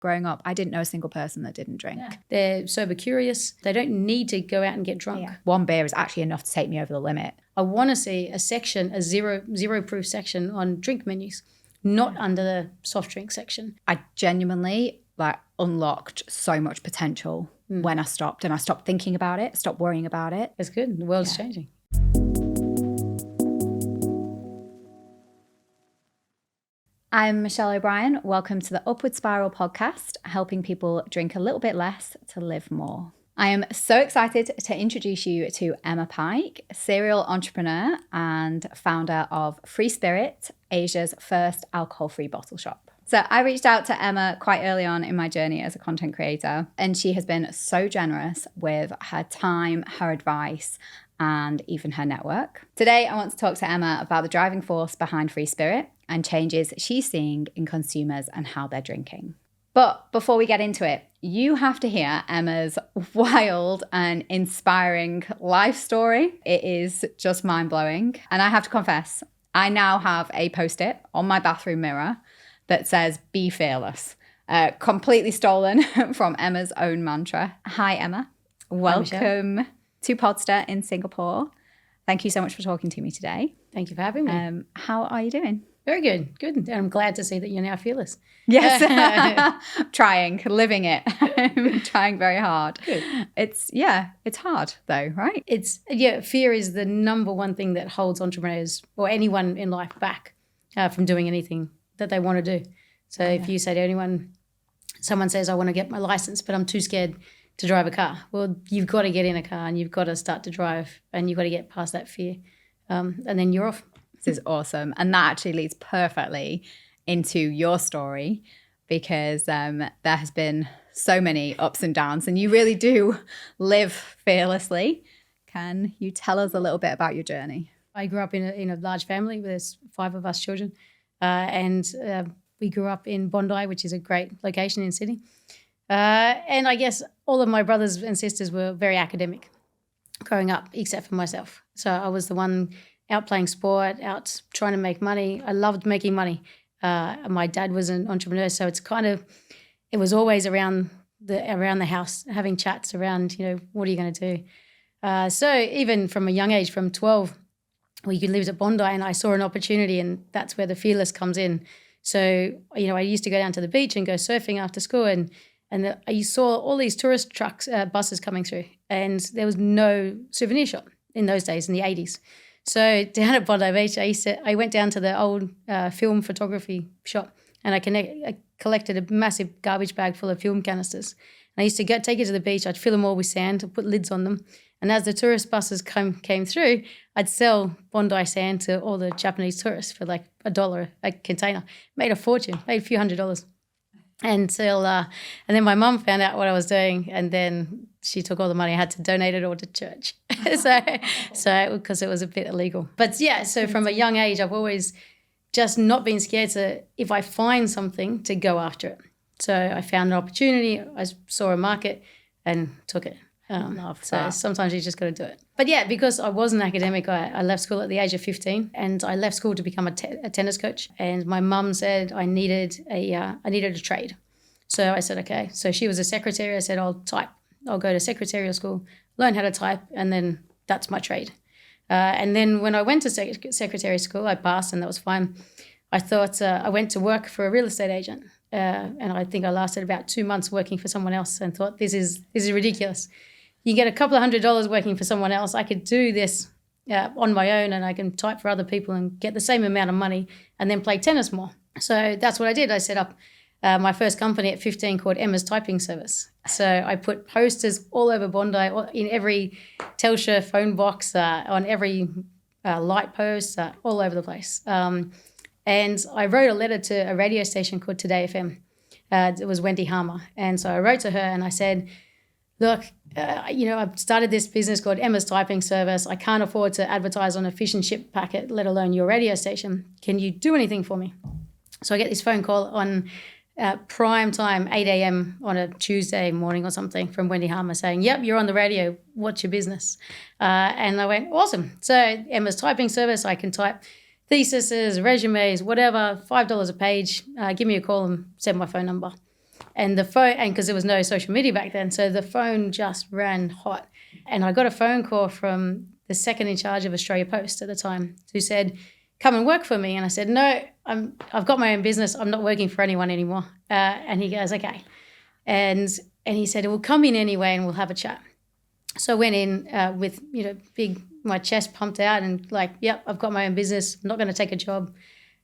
growing up, I didn't know a single person that didn't drink. Yeah. They're sober curious. They don't need to go out and get drunk. Yeah. One beer is actually enough to take me over the limit. I want to see a section, a zero proof section on drink menus, not under the soft drink section. I genuinely unlocked so much potential when I stopped, and I stopped thinking about it, stopped worrying about it. It's good. The world's changing. I'm Michelle O'Brien. Welcome to the Upward Spiral podcast, helping people drink a little bit less to live more. I am so excited to introduce you to Emma Pike, serial entrepreneur and founder of Free Spirit, Asia's first alcohol-free bottle shop. So I reached out to Emma quite early on in my journey as a content creator, and she has been so generous with her time, her advice, and even her network. Today, I want to talk to Emma about the driving force behind Free Spirit and changes she's seeing in consumers and how they're drinking. But before we get into it, you have to hear Emma's wild and inspiring life story. It is just mind-blowing. And I have to confess, I now have a post-it on my bathroom mirror that says, "Be fearless," completely stolen from Emma's own mantra. Hi, Emma. Welcome to Podster in Singapore. Thank you so much for talking to me today. Thank you for having me. How are you doing? Very good. Good. And I'm glad to see that you're now fearless. Yes. Living it. I'm trying very hard. Good. It's hard though, right? Fear is the number one thing that holds entrepreneurs or anyone in life back from doing anything that they want to do. So if you say to someone says, "I want to get my license, but I'm too scared to drive a car." Well, you've got to get in a car and you've got to start to drive and you've got to get past that fear. And then you're off. This is awesome. And that actually leads perfectly into your story, because there has been so many ups and downs and you really do live fearlessly. Can you tell us a little bit about your journey? I grew up in a large family. There's 5 of us children. And we grew up in Bondi, which is a great location in Sydney. And I guess all of my brothers and sisters were very academic growing up, except for myself. So I was the one out playing sport, out trying to make money. I loved making money. My dad was an entrepreneur, so it was always around the house, having chats around, what are you going to do? So even from a young age, from 12, we lived at Bondi, and I saw an opportunity, and that's where the fearless comes in. So, I used to go down to the beach and go surfing after school, and you saw all these tourist trucks, buses coming through, and there was no souvenir shop in those days, in the 80s. So down at Bondi Beach, I went down to the old film photography shop, and I collected a massive garbage bag full of film canisters. And I used to take it to the beach. I'd fill them all with sand, put lids on them. And as the tourist buses came through, I'd sell Bondi sand to all the Japanese tourists for like $1 a container. Made a fortune, made a few $100s. And then my mum found out what I was doing, and then she took all the money. I had to donate it all to church. so because it was a bit illegal. But so from a young age, I've always just not been scared to, if I find something, to go after it. So I found an opportunity, I saw a market and took it. So sometimes you just got to do it. But because I was an academic, I left school at the age of 15, and I left school to become a tennis coach. And my mum said I needed a trade. So I said, okay. So she was a secretary. I said, I'll type. I'll go to secretarial school, learn how to type, and then that's my trade. And then when I went to secretary school, I passed, and that was fine. I thought I went to work for a real estate agent. And I think I lasted about 2 months working for someone else, and thought, this is ridiculous. You get a couple of $100 working for someone else. I could do this on my own, and I can type for other people and get the same amount of money and then play tennis more. So that's what I did. I set up my first company at 15 called Emma's Typing Service. So I put posters all over Bondi, in every Telstra phone box, on every light post, all over the place. And I wrote a letter to a radio station called Today FM. It was Wendy Harmer. And so I wrote to her and I said, look, I've started this business called Emma's Typing Service. I can't afford to advertise on a fish and chip packet, let alone your radio station. Can you do anything for me? So I get this phone call on prime time, 8 a.m. on a Tuesday morning or something, from Wendy Harmer saying, yep, you're on the radio. What's your business? And I went, awesome. So Emma's Typing Service, I can type theses, resumes, whatever, $5 a page. Give me a call and send my phone number. And the phone, and because there was no social media back then, so the phone just ran hot. And I got a phone call from the second in charge of Australia Post at the time who said, come and work for me. And I said, no, I've got my own business. I'm not working for anyone anymore. And he goes, okay. And he said, well, come in anyway and we'll have a chat. So I went in with, my chest pumped out and like, yep, I've got my own business. I'm not going to take a job.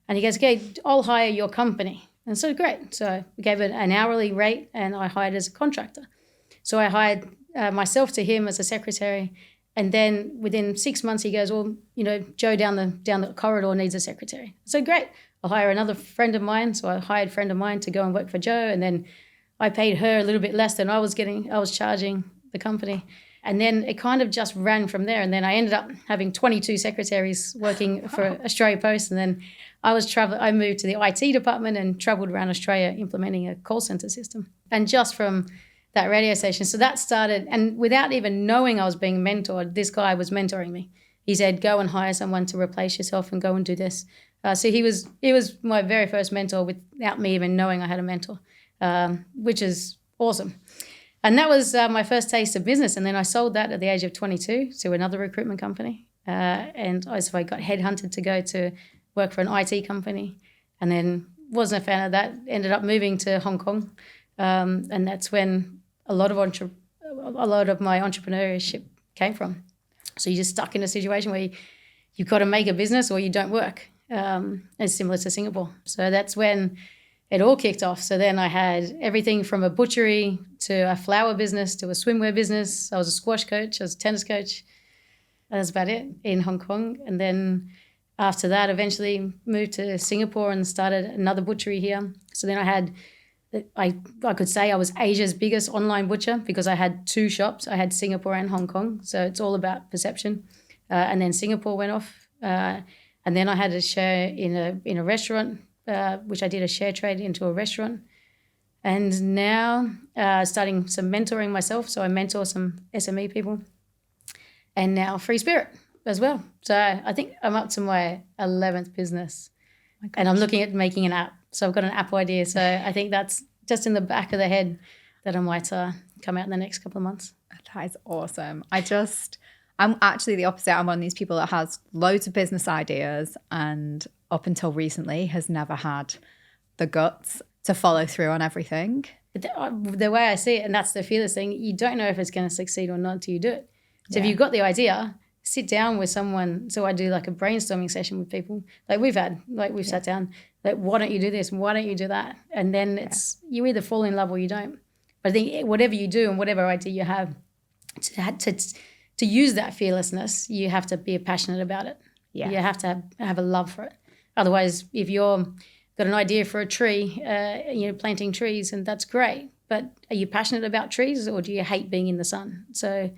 And he goes, okay, I'll hire your company. And so great. So we gave it an hourly rate and I hired as a contractor. So I hired myself to him as a secretary. And then within 6 months, he goes, well, Joe down the corridor needs a secretary. So great. I'll hire another friend of mine. So I hired a friend of mine to go and work for Joe. And then I paid her a little bit less than I was charging the company. And then it kind of just ran from there. And then I ended up having 22 secretaries working for Australia Post. And then I moved to the IT department and traveled around Australia implementing a call center system. And just from that radio station. So that started, and without even knowing I was being mentored, this guy was mentoring me. He said, go and hire someone to replace yourself and go and do this. So he was my very first mentor without me even knowing I had a mentor, which is awesome. And that was my first taste of business. And then I sold that at the age of 22 to another recruitment company. And I got headhunted to go to work for an IT company, and then wasn't a fan of that. Ended up moving to Hong Kong. And that's when a lot of my entrepreneurship came from. So you're just stuck in a situation where you've got to make a business or you don't work. It's similar to Singapore. So that's when it all kicked off. So then I had everything from a butchery to a flower business to a swimwear business. I was a squash coach. I was a tennis coach. That's about it in Hong Kong. And then after that, eventually moved to Singapore and started another butchery here. So then I could say I was Asia's biggest online butcher because I had two shops. I had Singapore and Hong Kong. So it's all about perception. And then Singapore went off. And then I had a share in a restaurant, which I did a share trade into a restaurant. And now starting some mentoring myself. So I mentor some SME people. And now Free Spirit as well. So I think I'm up to my 11th business. And I'm looking at making an app. So I've got an app idea. So I think that's just in the back of the head that I might come out in the next couple of months. That is awesome. I'm actually the opposite. I'm one of these people that has loads of business ideas and up until recently has never had the guts to follow through on everything. The way I see it, and that's the fearless thing, you don't know if it's going to succeed or not until you do it. So if you've got the idea, sit down with someone. So I do like a brainstorming session with people. Like we've sat down, like, why don't you do this? Why don't you do that? And then you either fall in love or you don't. But I think whatever you do and whatever idea you have, to use that fearlessness, you have to be passionate about it. Yeah. You have to have a love for it. Otherwise, if you're got an idea for a tree, planting trees, and that's great. But are you passionate about trees or do you hate being in the sun? So,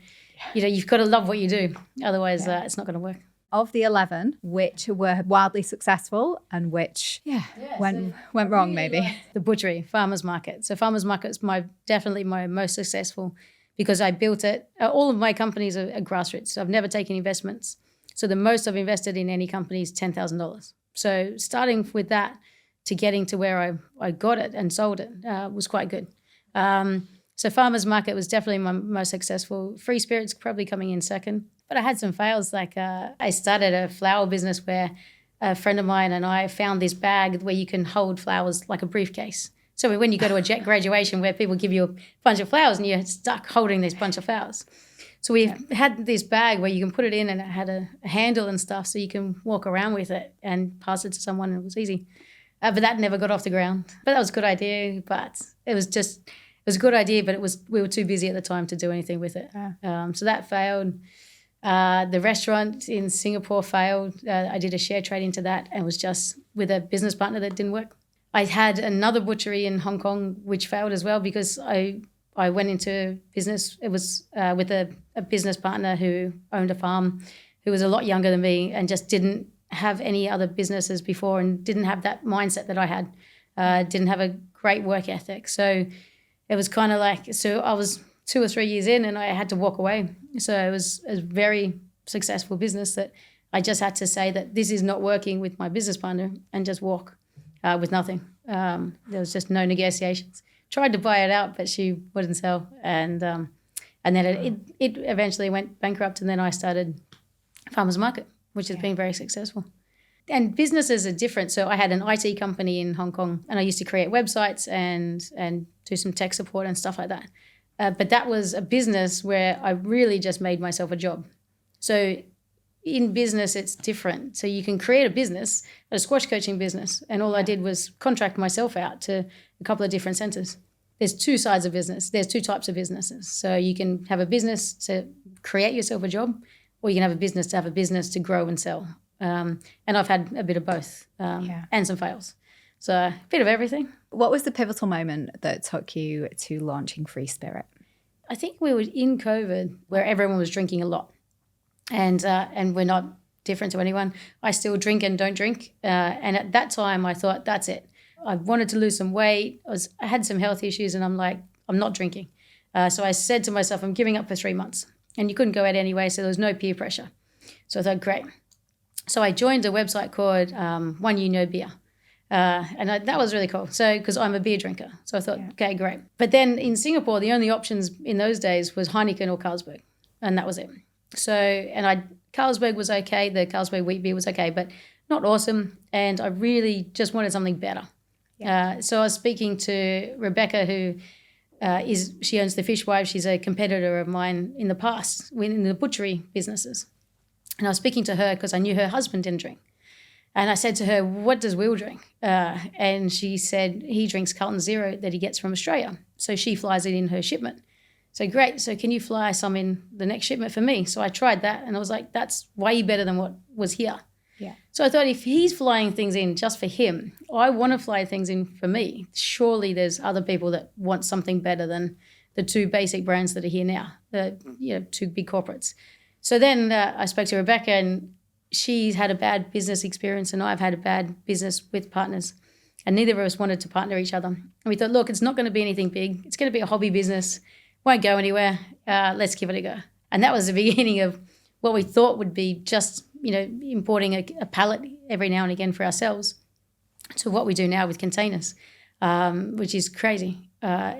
you've got to love what you do. Otherwise, it's not going to work. Of the 11, which were wildly successful and which went wrong maybe? The butchery, farmers market. So farmers market's definitely my most successful because I built it. All of my companies are grassroots. So I've never taken investments. So the most I've invested in any company is $10,000. So starting with that to getting to where I got it and sold it was quite good. So farmers market was definitely my most successful. Free Spirit's probably coming in second. But I had some fails. Like I started a flower business where a friend of mine and I found this bag where you can hold flowers like a briefcase. So when you go to a graduation where people give you a bunch of flowers and you're stuck holding this bunch of flowers. So we had this bag where you can put it in and it had a handle and stuff so you can walk around with it and pass it to someone and it was easy. But that never got off the ground. But that was a good idea, but it was a good idea, but we were too busy at the time to do anything with it. So that failed. The restaurant in Singapore failed. I did a share trade into that and was just with a business partner that didn't work. I had another butchery in Hong Kong which failed as well because I went into business. It was with a business partner who owned a farm who was a lot younger than me and just didn't have any other businesses before and didn't have that mindset that I had. Didn't have a great work ethic. So it was kind of like, so I was 2 or 3 years in and I had to walk away. So it was a very successful business that I just had to say that this is not working with my business partner and just walk with nothing. There was just no negotiations. tried to buy it out, but she wouldn't sell. And then it eventually went bankrupt, and then I started Farmers Market, which has been very successful. And businesses are different. So I had an IT company in Hong Kong, and I used to create websites and do some tech support and stuff like that. But that was a business where I really just made myself a job. So in business, it's different. So you can create a business, a squash coaching business, and all I did was contract myself out to a couple of different centers. There's two sides of business. There's two types of businesses. So you can have a business to create yourself a job, or you can have a business to grow and sell. And I've had a bit of both and some fails. So a bit of everything. What was the pivotal moment that took you to launching Free Spirit? I think we were in COVID where everyone was drinking a lot. And we're not different to anyone. I still drink and don't drink. And at that time, I thought, that's it. I wanted to lose some weight. I had some health issues, and I'm like, I'm not drinking. So I said to myself, I'm giving up for 3 months. And you couldn't go out anyway, so there was no peer pressure. So I thought, great. So I joined a website called One You Know Beer. That was really cool. So, because I'm a beer drinker. So I thought, okay, great. But then in Singapore, the only options in those days was Heineken or Carlsberg. And that was it. So, Carlsberg was okay. The Carlsberg wheat beer was okay, but not awesome. And I really just wanted something better. Yeah. So I was speaking to Rebecca, who she owns the Fishwife. She's a competitor of mine in the past, in the butchery businesses. And I was speaking to her because I knew her husband didn't drink. And I said to her, what does Will drink? And she said he drinks Carlton Zero that he gets from Australia. So she flies it in her shipment. So great. So can you fly some in the next shipment for me? So I tried that, and I was like, that's way better than what was here. Yeah. So I thought, if he's flying things in just for him, I want to fly things in for me. Surely there's other people that want something better than the two basic brands that are here now, two big corporates. So then I spoke to Rebecca, and she's had a bad business experience, and I've had a bad business with partners, and neither of us wanted to partner each other. And we thought, look, it's not going to be anything big. It's going to be a hobby business. Won't go anywhere. Let's give it a go. And that was the beginning of what we thought would be just, importing a pallet every now and again for ourselves, to what we do now with containers, which is crazy.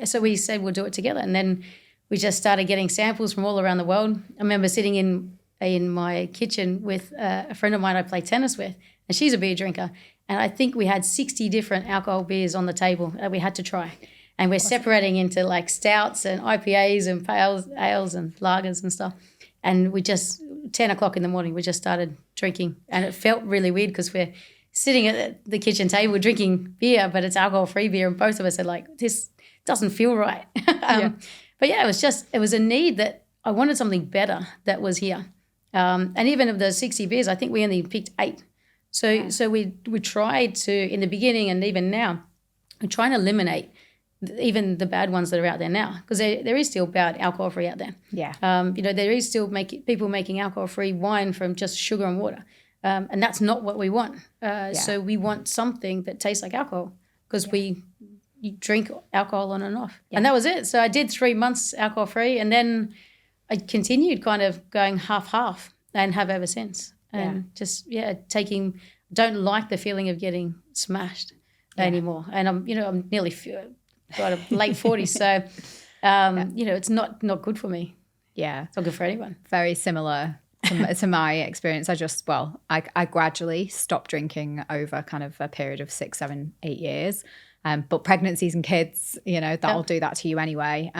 So we said we'll do it together. And then we just started getting samples from all around the world. I remember sitting in my kitchen with a friend of mine I play tennis with, and she's a beer drinker. And I think we had 60 different alcohol beers on the table that we had to try. And we're separating into like stouts and IPAs and pale ales and lagers and stuff. And we just, 10 o'clock in the morning, we just started drinking. And it felt really weird because we're sitting at the kitchen table drinking beer, but it's alcohol-free beer. And both of us are like, this doesn't feel right. But yeah, it was a need that I wanted something better that was here. And even of the 60 beers, I think we only picked 8. So we tried to, in the beginning and even now, we're trying to eliminate even the bad ones that are out there now, because there is still bad alcohol-free out there. Yeah. There is still people making alcohol-free wine from just sugar and water. And that's not what we want. So we want something that tastes like alcohol, because you drink alcohol on and off. Yeah. And that was it. So I did 3 months alcohol-free, and then I continued kind of going half-half and have ever since. And don't like the feeling of getting smashed anymore. And I'm nearly got a late 40s. So, it's not good for me. Yeah. It's not good for anyone. Very similar to my experience. I gradually stopped drinking over kind of a period of 6, 7, 8 years. But pregnancies and kids, that'll do that to you anyway.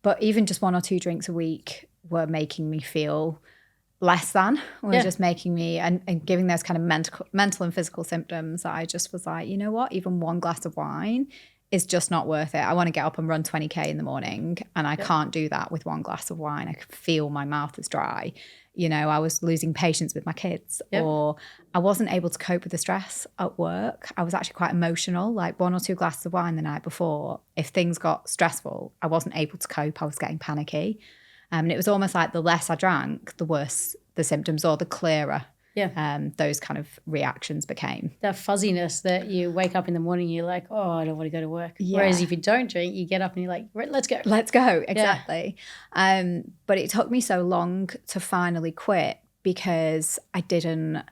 But even just 1 or 2 drinks a week were making me feel less than, or just making me and giving those kind of mental and physical symptoms that I just was like, you know what, even 1 glass of wine is just not worth it. I want to get up and run 20K in the morning, and I can't do that with 1 glass of wine. I could feel my mouth is dry. I was losing patience with my kids, or I wasn't able to cope with the stress at work. I was actually quite emotional, like 1 or 2 glasses of wine the night before. If things got stressful, I wasn't able to cope. I was getting panicky. And it was almost like the less I drank, the worse the symptoms, or the clearer those kind of reactions became. That fuzziness that you wake up in the morning, you're like, oh, I don't want to go to work. Yeah. Whereas if you don't drink, you get up and you're like, let's go. Let's go, exactly. Yeah. But it took me so long to finally quit because I didn't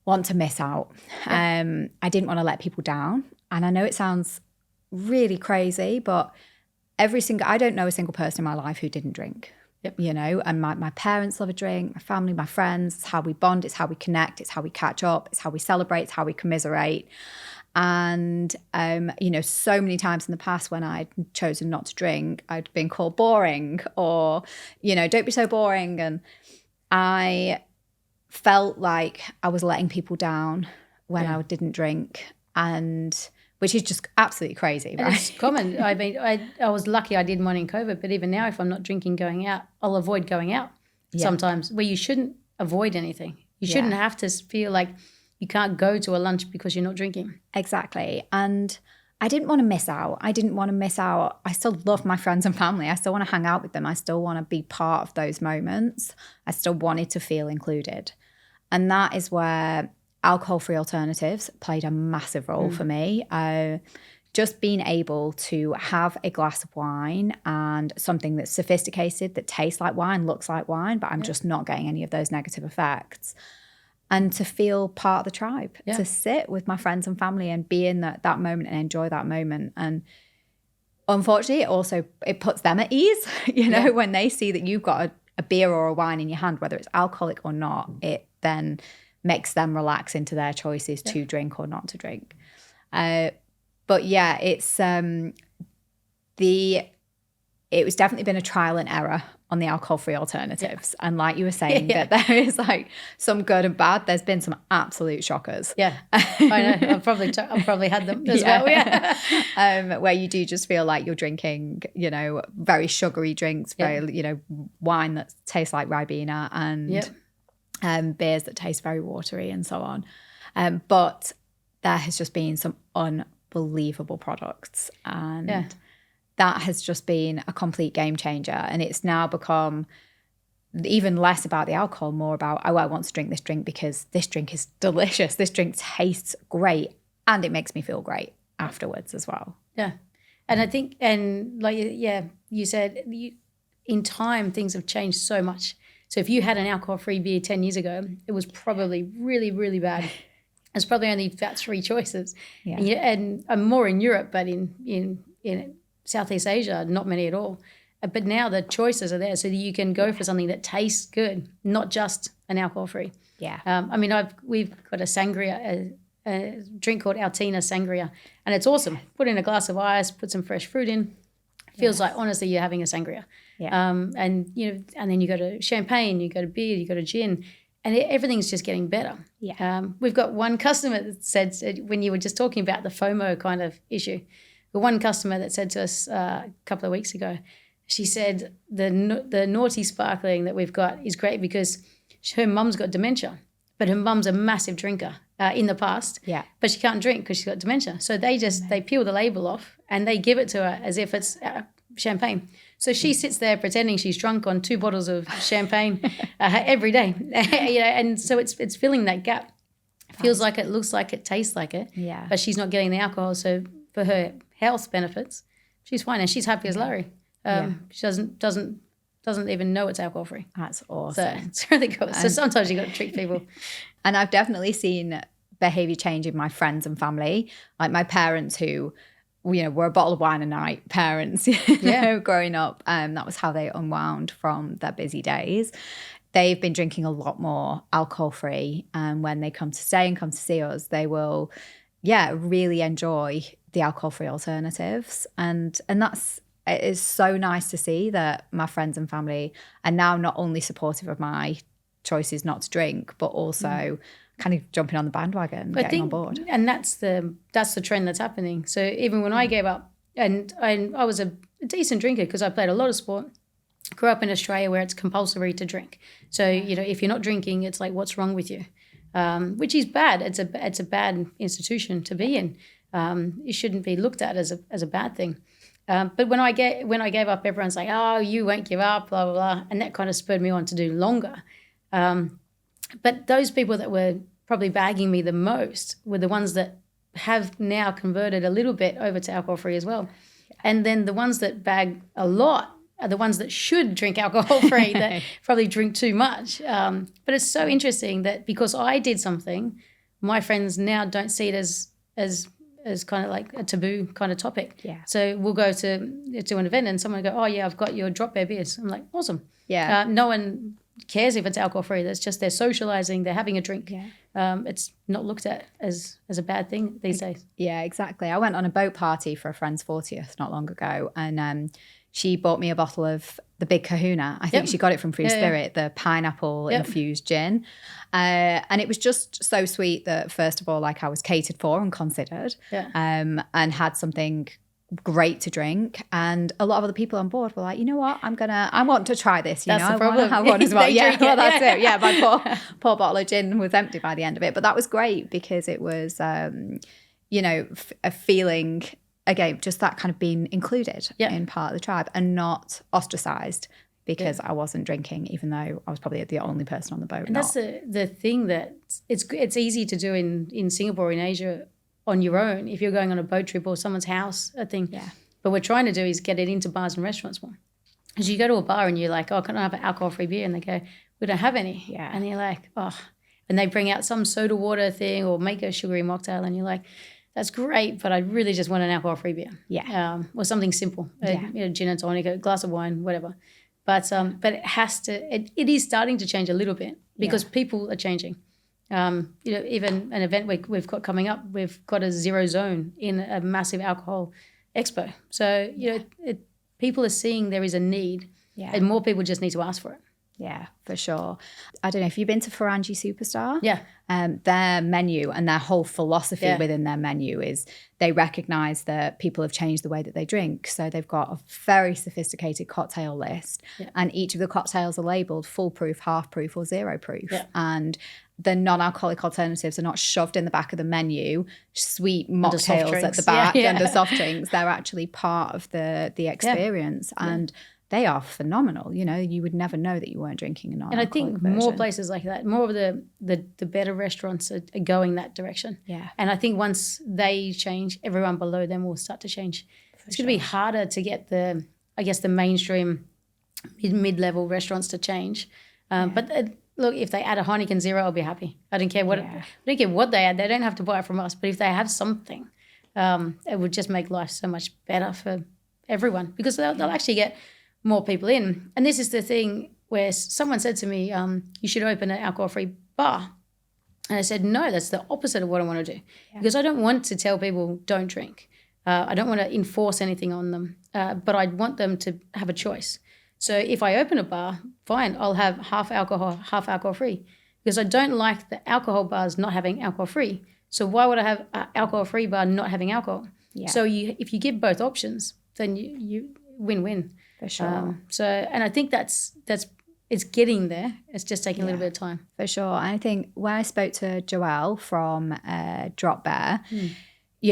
want to miss out. Yeah. I didn't want to let people down. And I know it sounds really crazy, but I don't know a single person in my life who didn't drink. Yep. You know, and my parents love a drink, my family, my friends. It's how we bond, it's how we connect, it's how we catch up, it's how we celebrate, it's how we commiserate. And, you know, so many times in the past when I'd chosen not to drink, I'd been called boring or, you know, don't be so boring. And I felt like I was letting people down when I didn't drink, and which is just absolutely crazy, right? And it's common. I mean, I was lucky I did mine in COVID, but even now if I'm not drinking going out, I'll avoid going out sometimes, where you shouldn't avoid anything. You shouldn't have to feel like you can't go to a lunch because you're not drinking. Exactly. And I didn't want to miss out. I still love my friends and family. I still want to hang out with them. I still want to be part of those moments. I still wanted to feel included. And that is where alcohol-free alternatives played a massive role for me. Just being able to have a glass of wine and something that's sophisticated, that tastes like wine, looks like wine, but I'm just not getting any of those negative effects. And to feel part of the tribe, to sit with my friends and family and be in that moment and enjoy that moment. And unfortunately, it puts them at ease, you know, when they see that you've got a beer or a wine in your hand, whether it's alcoholic or not, it then makes them relax into their choices to drink or not to drink. But yeah, it was definitely been a trial and error on the alcohol-free alternatives. And like you were saying, that there is like some good and bad. There's been some absolute shockers. Yeah, I know. I've probably had them as well. Yeah, where you do just feel like you're drinking, you know, very sugary drinks, very, you know, wine that tastes like Ribena and beers that taste very watery and so on. But there has just been some unbelievable products, and that has just been a complete game changer. And it's now become even less about the alcohol, more about, I want to drink this drink because this drink is delicious. This drink tastes great and it makes me feel great afterwards as well. Yeah. And I think, and like, you said, in time, things have changed so much. So if you had an alcohol-free beer 10 years ago, it was probably really, really bad. There's probably only about 3 choices. Yeah. And more in Europe, but in Southeast Asia, not many at all. But now the choices are there, so that you can go for something that tastes good, not just an alcohol-free. Yeah. I mean, we've got a sangria, a drink called Altina Sangria, and it's awesome. Put in a glass of ice, put some fresh fruit in. Feels like, honestly, you're having a sangria. Yeah. And then you go to champagne, you go to beer, you go to gin, and everything's just getting better. Yeah. We've got one customer that said, when you were just talking about the FOMO kind of issue, one customer that said to us a couple of weeks ago, she said the naughty sparkling that we've got is great because her mum's got dementia, but her mum's a massive drinker in the past, but she can't drink because she's got dementia. So they peel the label off and they give it to her as if it's champagne. So she sits there pretending she's drunk on 2 bottles of champagne every day, and so it's filling that gap. Feels like it, looks like it, tastes like it, but she's not getting the alcohol. So for her health benefits, she's fine and she's happy as Larry. She doesn't even know it's alcohol free. That's awesome. So it's really cool. So sometimes you got to treat people. And I've definitely seen behavior change in my friends and family, like my parents who, were a bottle of wine a night parents, growing up. That was how they unwound from their busy days. They've been drinking a lot more alcohol free. And when they come to stay and come to see us, they will, really enjoy the alcohol free alternatives. And it is so nice to see that my friends and family are now not only supportive of my choices not to drink, but also kind of jumping on the bandwagon, getting on board. And that's the trend that's happening. So even when I gave up, and I was a decent drinker because I played a lot of sport, grew up in Australia where it's compulsory to drink. So, if you're not drinking, it's like, what's wrong with you? Which is bad. It's a bad institution to be in. It shouldn't be looked at as a bad thing. But when I gave up, everyone's like, oh, you won't give up, blah, blah, blah. And that kind of spurred me on to do longer. But those people that were probably bagging me the most were the ones that have now converted a little bit over to alcohol-free as well. And then the ones that bag a lot are the ones that should drink alcohol-free, that probably drink too much. But it's so interesting that because I did something, my friends now don't see it as as kind of like a taboo kind of topic. Yeah. So we'll go to an event and someone will go, oh yeah, I've got your drop bear beers. I'm like, awesome. Yeah. No one cares if it's alcohol free. That's just they're socializing, they're having a drink. Yeah. It's not looked at as a bad thing these days. Yeah, exactly. I went on a boat party for a friend's 40th not long ago, and she bought me a bottle of the Big Kahuna. I think she got it from Free Spirit, the pineapple infused gin. And it was just so sweet that, first of all, like, I was catered for and considered, and had something great to drink. And a lot of other people on board were like, you know what, I want to try this. That's the I problem. want to have one as well. Yeah, well, that's it. Yeah, my poor bottle of gin was empty by the end of it. But that was great because it was, a feeling, again, just that kind of being included in part of the tribe and not ostracized because I wasn't drinking, even though I was probably the only person on the boat. And that's the thing that it's easy to do in Singapore, in Asia, on your own if you're going on a boat trip or someone's house, a thing. Yeah. But we're trying to do is get it into bars and restaurants more. Because you go to a bar and you're like, oh, can I have an alcohol-free beer? And they go, we don't have any. Yeah. And you're like, oh. And they bring out some soda water thing or make a sugary mocktail and you're like, that's great, but I really just want an alcohol-free beer. Yeah. Or something simple, gin and tonic, a glass of wine, whatever. But it has to. It is starting to change a little bit because people are changing. Even an event we've got coming up, we've got a zero zone in a massive alcohol expo. So people are seeing there is a need, and more people just need to ask for it. Yeah, for sure. I don't know if you've been to Farangi Superstar. Yeah. Their menu and their whole philosophy within their menu is they recognise that people have changed the way that they drink. So they've got a very sophisticated cocktail list, and each of the cocktails are labelled full proof, half proof, or zero proof. Yeah. And the non-alcoholic alternatives are not shoved in the back of the menu, sweet mocktails at the back under soft drinks. They're actually part of the experience. Yeah. And they are phenomenal. You would never know that you weren't drinking a non-alcoholic And I think version. more places like that, more of the better restaurants are going that direction. Yeah. And I think once they change, everyone below them will start to change. It's going to be harder to get the mainstream mid-level restaurants to change. But look, if they add a Heineken Zero, I'll be happy. I don't care what they add. They don't have to buy it from us. But if they have something, it would just make life so much better for everyone because they'll actually get more people in. And this is the thing where someone said to me, you should open an alcohol-free bar. And I said, no, that's the opposite of what I want to do because I don't want to tell people don't drink. I don't want to enforce anything on them, but I want them to have a choice. So if I open a bar, fine, I'll have half alcohol, half alcohol-free because I don't like the alcohol bars not having alcohol-free. So why would I have an alcohol-free bar not having alcohol? Yeah. So if you give both options, then you win-win. For sure. And I think that's it's getting there. It's just taking a little bit of time. For sure. I think when I spoke to Joelle from Drop Bear,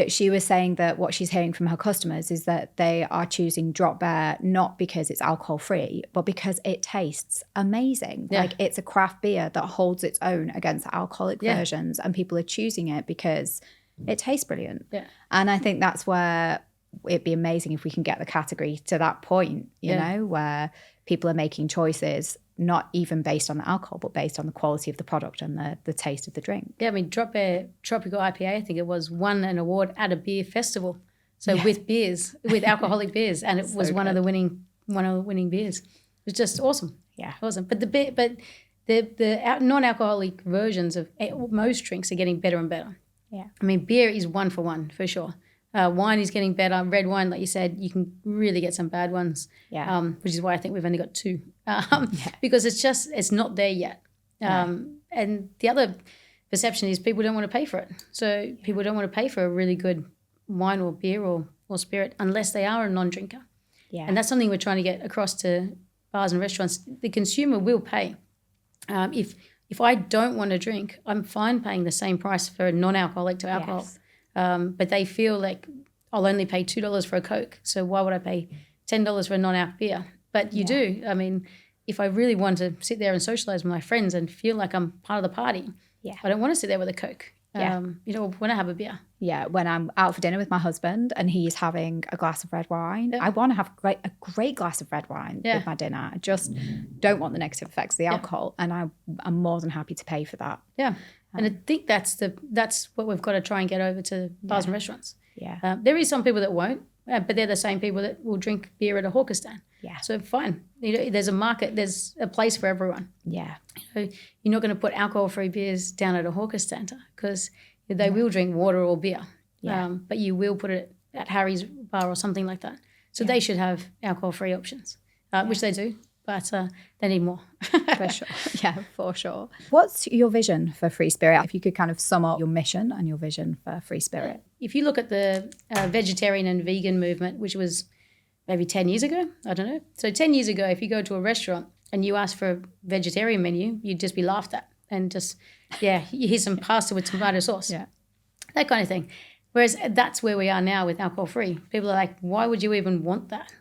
she was saying that what she's hearing from her customers is that they are choosing Drop Bear not because it's alcohol free, but because it tastes amazing. Yeah. Like it's a craft beer that holds its own against alcoholic versions, and people are choosing it because it tastes brilliant. Yeah. And I think that's where it'd be amazing if we can get the category to that point, you know, where people are making choices not even based on the alcohol, but based on the quality of the product and the taste of the drink. Yeah, I mean, Drop Bear Tropical IPA, I think it was, won an award at a beer festival. So with beers, with alcoholic beers, and it was one of the winning beers. It was just awesome. Yeah, awesome. But the non-alcoholic versions of most drinks are getting better and better. Yeah, I mean, beer is 1 for 1 for sure. Wine is getting better. Red wine, like you said, you can really get some bad ones. Yeah. Which is why I think we've only got 2, because it's not there yet. And the other perception is people don't want to pay for it. So people don't want to pay for a really good wine or beer or spirit unless they are a non-drinker. Yeah. And that's something we're trying to get across to bars and restaurants. The consumer will pay. If I don't want to drink, I'm fine paying the same price for non-alcoholic to alcohol. Yes. But they feel like I'll only pay $2 for a Coke. So why would I pay $10 for a non-alc beer? But you do. I mean, if I really want to sit there and socialize with my friends and feel like I'm part of the party, I don't want to sit there with a Coke. When I have a beer. Yeah, when I'm out for dinner with my husband and he's having a glass of red wine, I want to have a great glass of red wine with my dinner. I just don't want the negative effects of the alcohol, and I'm more than happy to pay for that. Yeah. And I think that's what we've got to try and get over to bars and restaurants. Yeah. There is some people that won't, but they're the same people that will drink beer at a hawker stand. Yeah. So fine. There's a market, there's a place for everyone. Yeah. You're not going to put alcohol-free beers down at a hawker stand because they will drink water or beer. Yeah. But you will put it at Harry's bar or something like that. So they should have alcohol-free options, which they do, but they need more. For sure. Yeah, for sure. What's your vision for Free Spirit? If you could kind of sum up your mission and your vision for Free Spirit. If you look at the vegetarian and vegan movement, which was maybe 10 years ago, I don't know. So 10 years ago, if you go to a restaurant and you ask for a vegetarian menu, you'd just be laughed at and just, you hear some pasta with tomato sauce. Yeah. That kind of thing. Whereas that's where we are now with alcohol-free. People are like, why would you even want that?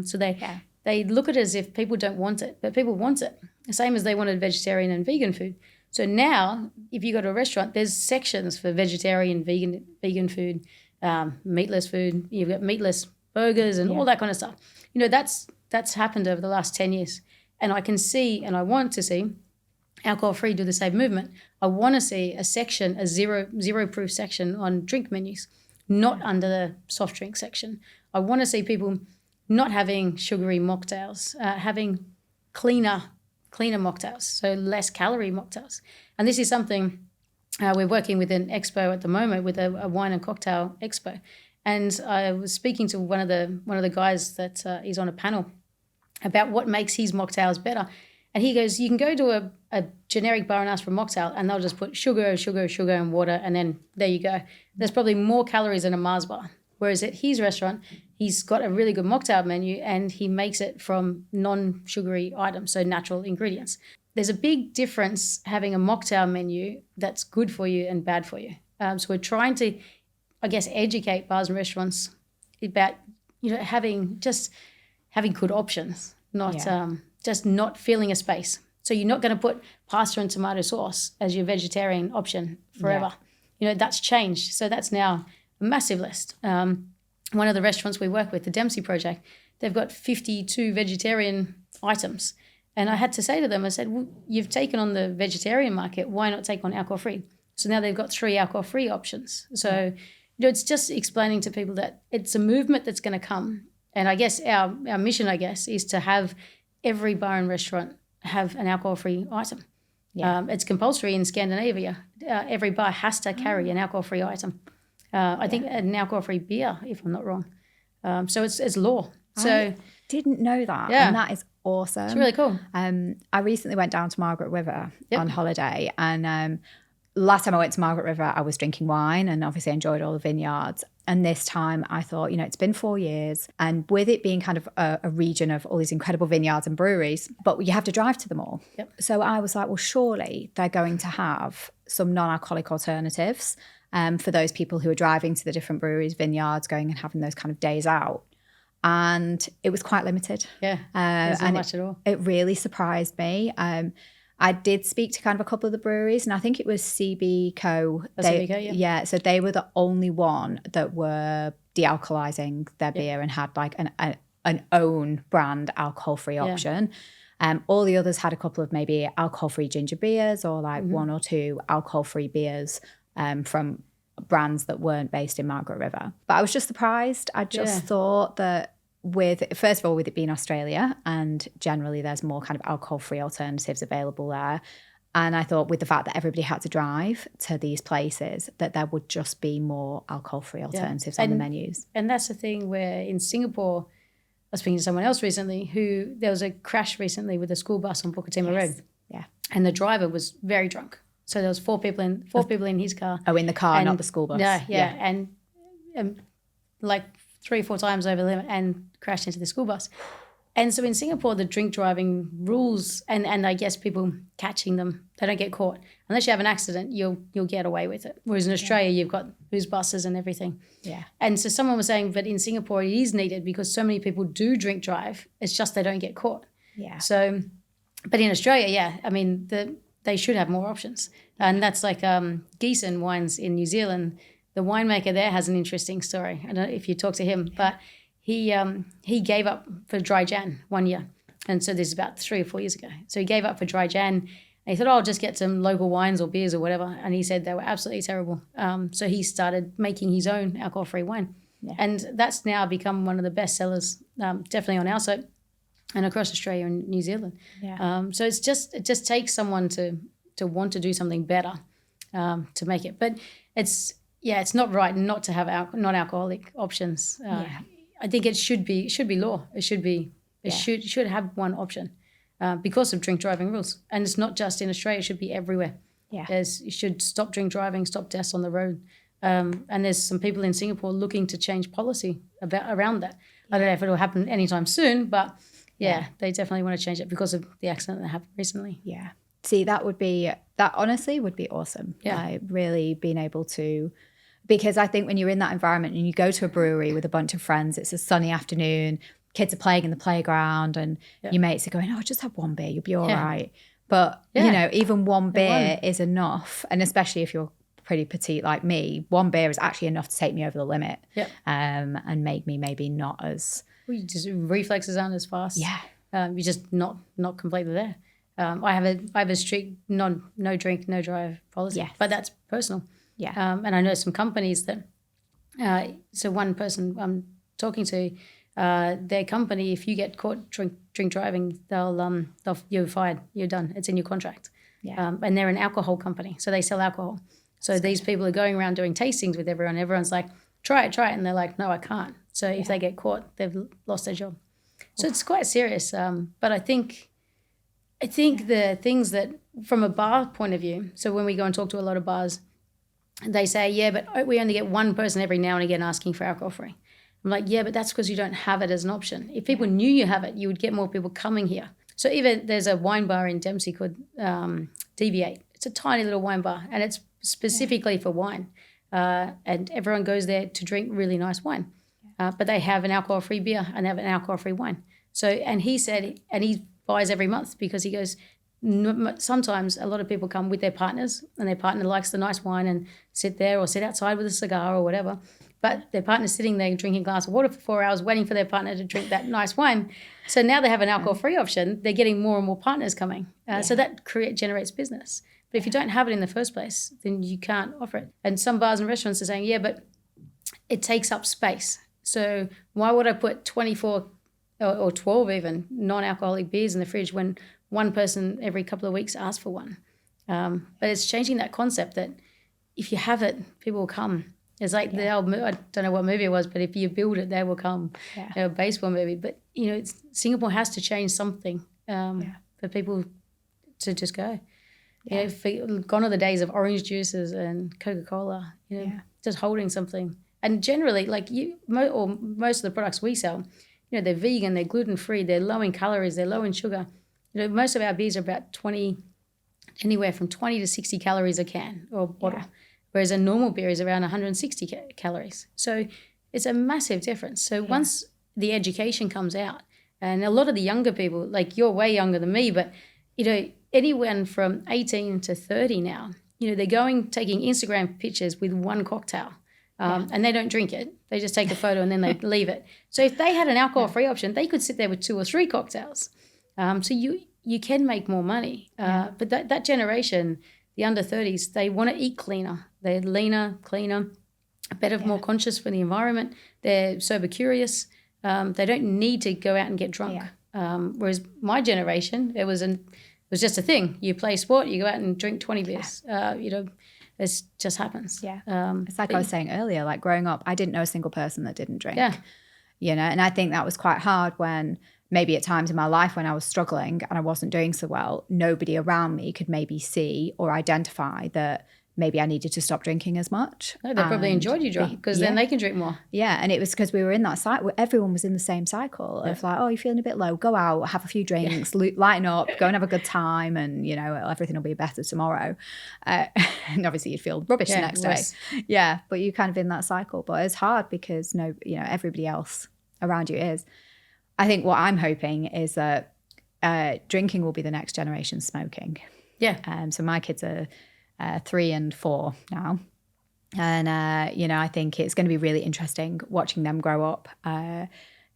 So they look at it as if people don't want it, but people want it. The same as they wanted vegetarian and vegan food. So now, if you go to a restaurant, there's sections for vegetarian, vegan food, meatless food. You've got meatless burgers and all that kind of stuff. That's happened over the last 10 years. And I can see, and I want to see, alcohol-free do the same movement. I want to see a section, a zero proof section on drink menus, not under the soft drink section. I want to see people not having sugary mocktails, having cleaner mocktails, so less calorie mocktails. And this is something we're working with an expo at the moment, with a wine and cocktail expo. And I was speaking to one of the guys that is on a panel about what makes his mocktails better. And he goes, you can go to a generic bar and ask for a mocktail, and they'll just put sugar, and water, and then there you go. There's probably more calories than a Mars bar. Whereas at his restaurant, he's got a really good mocktail menu, and he makes it from non-sugary items, so natural ingredients. There's a big difference having a mocktail menu that's good for you and bad for you. So we're trying to, I guess, educate bars and restaurants about, having good options, not just not filling a space. So you're not going to put pasta and tomato sauce as your vegetarian option forever. That's changed. So that's now a massive list. One of the restaurants we work with, the Dempsey Project, they've got 52 vegetarian items. And I had to say to them, I said, well, you've taken on the vegetarian market, why not take on alcohol-free? So now they've got 3 alcohol-free options. So it's just explaining to people that it's a movement that's going to come. And I guess our mission, is to have every bar and restaurant have an alcohol-free item. Yeah. It's compulsory in Scandinavia. Every bar has to carry an alcohol-free item. I think an alcohol-free beer, if I'm not wrong. So it's law. So I didn't know that. Yeah. And that is awesome. It's really cool. I recently went down to Margaret River on holiday, and last time I went to Margaret River, I was drinking wine and obviously enjoyed all the vineyards. And this time I thought, it's been 4 years, and with it being kind of a region of all these incredible vineyards and breweries, but you have to drive to them all. Yep. So I was like, well, surely they're going to have some non-alcoholic alternatives for those people who are driving to the different breweries, vineyards, going and having those kind of days out. And it was quite limited. Yeah, there's not much at all. It really surprised me. I did speak to kind of a couple of the breweries, and I think it was CB Co. Yeah, so they were the only one that were de-alcoholizing their beer and had like an own brand alcohol-free option. All the others had a couple of maybe alcohol-free ginger beers or like 1 or 2 alcohol-free beers from brands that weren't based in Margaret River. But I was just surprised. I just thought that first of all, with it being Australia, and generally there's more kind of alcohol-free alternatives available there. And I thought with the fact that everybody had to drive to these places, that there would just be more alcohol-free alternatives on the menus. And that's the thing where in Singapore, I was speaking to someone else recently there was a crash recently with a school bus on Bukit Road. Yeah. And the driver was very drunk. So there was 4 people in his car. Oh, in the car, not the school bus. Yeah. And like 3 or 4 times over the limit and crashed into the school bus. And so in Singapore, the drink driving rules and I guess people catching them, they don't get caught. Unless you have an accident, you'll get away with it. Whereas in Australia, you've got booze buses and everything. Yeah. And so someone was saying, but in Singapore, it is needed because so many people do drink drive. It's just they don't get caught. Yeah. So, but in Australia, they should have more options. And that's like Geeson Wines in New Zealand. The winemaker there has an interesting story. I don't know if you talk to him, but he gave up for dry Jan 1 year. And so this is about 3 or 4 years ago. So he gave up for dry Jan. he thought, I'll just get some local wines or beers or whatever. And he said they were absolutely terrible. So he started making his own alcohol-free wine. Yeah. And that's now become one of the best sellers, definitely on our site and across Australia and New Zealand. Yeah. So it just takes someone to want to do something better to make it. But it's not right not to have non-alcoholic options. I think it should be law. It should have one option because of drink driving rules. And it's not just in Australia, it should be everywhere. Yeah. You should stop drink driving, stop deaths on the road. And there's some people in Singapore looking to change policy around that. I don't know if it'll happen anytime soon, but they definitely want to change it because of the accident that happened recently. Yeah. See, that honestly would be awesome. Yeah. Really being able to, because I think when you're in that environment and you go to a brewery with a bunch of friends, it's a sunny afternoon, kids are playing in the playground and your mates are going, just have one beer, you'll be all right. But, even one beer is enough. And especially if you're pretty petite like me, one beer is actually enough to take me over the limit and make me maybe not as... reflexes aren't as fast. Yeah. You're just not completely there. I have a strict no drink, no drive policy, but that's personal. Yeah. And I know some companies that, so one person I'm talking to, their company, if you get caught drink driving, you're fired, you're done. It's in your contract. Yeah. And they're an alcohol company, so they sell alcohol. So these people are going around doing tastings with everyone. Everyone's like, try it. And they're like, no, I can't. So if they get caught, they've lost their job. So it's quite serious. But I think the things that, from a bar point of view, so when we go and talk to a lot of bars, they say, but we only get one person every now and again asking for alcohol-free. I'm like, but that's because you don't have it as an option. If people knew you have it, you would get more people coming here. So even there's a wine bar in Dempsey called Deviate. It's a tiny little wine bar, and it's specifically for wine. And everyone goes there to drink really nice wine. But they have an alcohol-free beer and they have an alcohol-free wine. So, and he said, and he buys every month because he goes, sometimes a lot of people come with their partners and their partner likes the nice wine and sit there or sit outside with a cigar or whatever. But their partner's sitting there drinking a glass of water for 4 hours waiting for their partner to drink that nice wine. So now they have an alcohol-free option. They're getting more and more partners coming. So that generates business. But if you don't have it in the first place, then you can't offer it. And some bars and restaurants are saying, but it takes up space. So why would I put 24 or 12 even non-alcoholic beers in the fridge when one person every couple of weeks asks for one? But it's changing that concept that if you have it, people will come. It's like the old, I don't know what movie it was, but if you build it, they will come. A baseball movie. But, Singapore has to change something for people to just go. Gone are the days of orange juices and Coca-Cola, just holding something. And generally, most of the products we sell, they're vegan, they're gluten-free, they're low in calories, they're low in sugar. Most of our beers are about anywhere from 20 to 60 calories a can or bottle, whereas a normal beer is around 160 calories. So it's a massive difference. So once the education comes out, and a lot of the younger people, like you're way younger than me, but, anyone from 18 to 30 now, they're taking Instagram pictures with one cocktail. And they don't drink it. They just take a photo and then they leave it. So if they had an alcohol-free option, they could sit there with 2 or 3 cocktails. So you can make more money. But that generation, the under 30s, they want to eat cleaner. They're leaner, cleaner, better, more conscious for the environment. They're sober curious. They don't need to go out and get drunk. Whereas my generation, it was just a thing. You play sport, you go out and drink 20 beers. It just happens. Yeah. It's like I was saying earlier, like growing up, I didn't know a single person that didn't drink. Yeah. And I think that was quite hard when maybe at times in my life when I was struggling and I wasn't doing so well, nobody around me could maybe see or identify that maybe I needed to stop drinking as much. No, they probably enjoyed you drunk because then they can drink more. Yeah, and it was because we were in that cycle. Everyone was in the same cycle of like, you're feeling a bit low, go out, have a few drinks, lighten up, go and have a good time, and everything will be better tomorrow. And obviously you'd feel rubbish the next day. Yeah, but you're kind of in that cycle. But it's hard because everybody else around you is. I think what I'm hoping is that drinking will be the next generation smoking. Yeah. So my kids are 3 and 4 now. And, I think it's going to be really interesting watching them grow up.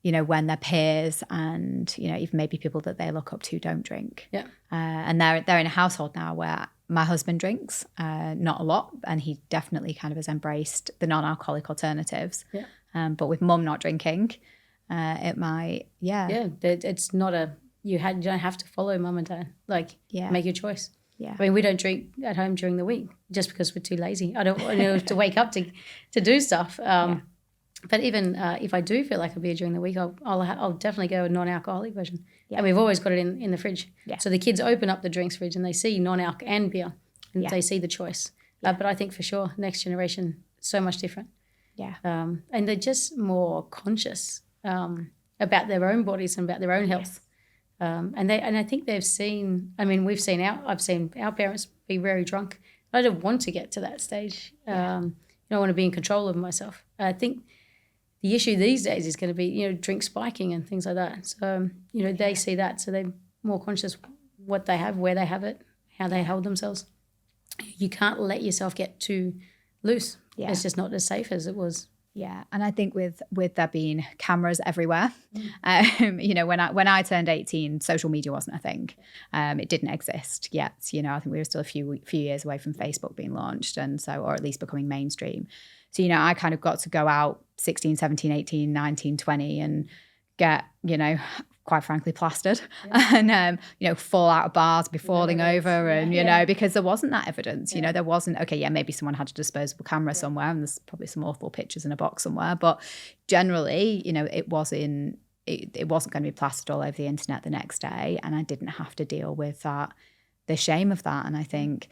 you know, when their peers and, you know, even maybe people that they look up to don't drink. Yeah. And they're in a household now where my husband drinks, not a lot, and he definitely kind of has embraced the non-alcoholic alternatives. Yeah. But with mum not drinking, it might, it's not you don't have to follow mum and dad. Like, make your choice. Yeah. I mean, we don't drink at home during the week just because we're too lazy. I don't want to wake up to do stuff. But even if I do feel like a beer during the week, I'll definitely go a non-alcoholic version. Yeah. And we've always got it in the fridge. Yeah. So the kids open up the drinks fridge and they see non-alc and beer, and they see the choice. Yeah. But I think for sure, next generation, so much different. Yeah. And they're just more conscious about their own bodies and about their own health. Yes. And I think they've seen. I mean, I've seen our parents be very drunk. I don't want to get to that stage. I want to be in control of myself. I think the issue these days is going to be, you know, drink spiking and things like that. So, you know, they see that, so they're more conscious what they have, where they have it, how they hold themselves. You can't let yourself get too loose. Yeah. It's just not as safe as it was. Yeah, and I think with there being cameras everywhere, you know, when I turned 18, social media wasn't a thing. It didn't exist yet. You know, I think we were still a few years away from Facebook being launched, and so, or at least becoming mainstream. So, you know, I kind of got to go out 16, 17, 18, 19, 20 and get, you know, quite frankly, plastered and, you know, fall out of bars, be falling over and, you know, because there wasn't that evidence, you know, there wasn't, okay, maybe someone had a disposable camera somewhere and there's probably some awful pictures in a box somewhere. But generally, you know, it wasn't going to be plastered all over the internet the next day. And I didn't have to deal with that, the shame of that. And I think